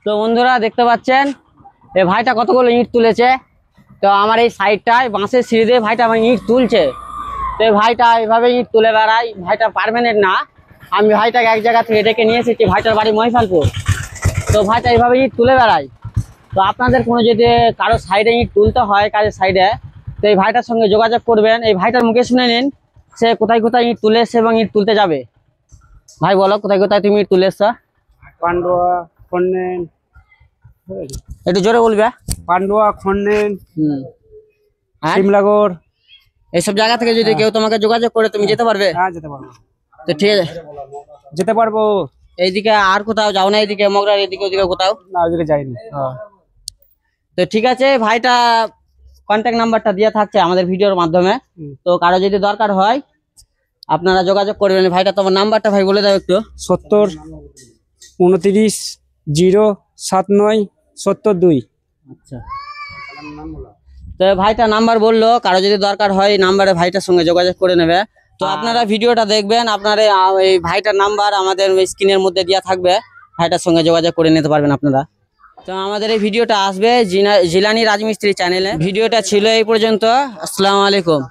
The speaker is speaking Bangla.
তো বন্ধুরা দেখতে পাচ্ছেন এই ভাইটা কতগুলো ইট তুলেছে। তো আমার এই সাইডটায় বাঁশের সিঁড়ি দিয়ে ভাইটা আমার ইট তুলছে। তো এই ভাইটা এইভাবে ইট তুলে বেড়াই, ভাইটা পার্মানেন্ট না। আমি ভাইটাকে এক জায়গা থেকে ডেকে নিয়ে এসেছি, ভাইটার বাড়ি মহিষালপুর। তো ভাইটা এইভাবে ইট তুলে বেড়াই। তো আপনাদের কোনো যদি কারো সাইডে ইট তুলতে হয় কাজের সাইডে, তো এই ভাইটার সঙ্গে যোগাযোগ করবেন। এই ভাইটার মুখে শুনে নিন সে কোথায় কোথায় ইট তুলে এসছে এবং ইট তুলতে যাবে। ভাই বলো কোথায় কোথায় তুমি ইট তুলে এসছো? পান্ডুয়া, খন্ডেন, একটু জোরে বলবে। পান্ডুয়া, খন্ডেন, আর শিমলাগড়, এইসব জায়গা থেকে যদি কেউ তোমাকে যোগাযোগ করে তুমি যেতে পারবে? হ্যাঁ যেতে পারবো। তো ঠিক আছে, যেতে পারবো। এইদিকে আর কোথাও যাও না? এইদিকে মগরার এদিকে ওদিকে কোথাও? না ওইদিকে যাইনি। তো ঠিক আছে, ভাইটা কন্ট্যাক্ট নাম্বারটা দেওয়া থাকছে আমাদের ভিডিওর মাধ্যমে। তো কারো যদি দরকার হয় আপনারা যোগাযোগ করবেন। ভাইটা তোমার নাম্বারটা ভাই বলে দাও একটু। 70 29 079 72। আচ্ছা, তো ভাইটা নাম্বার বললো, কারো যদি দরকার হয় এই নাম্বারে ভাইটার সঙ্গে যোগাযোগ করে নেবে। তো আপনারা ভিডিওটা দেখবেন, আপনারা এই ভাইটার নাম্বার আমাদের স্ক্রিনের মধ্যে দেওয়া থাকবে, ভাইটার সঙ্গে যোগাযোগ করে নিতে পারবেন আপনারা। তো আমাদের এই ভিডিওটা আসবে জিলানি রাজমিস্ত্রি চ্যানেলে। ভিডিওটা ছিল এই পর্যন্ত। আসসালামু আলাইকুম।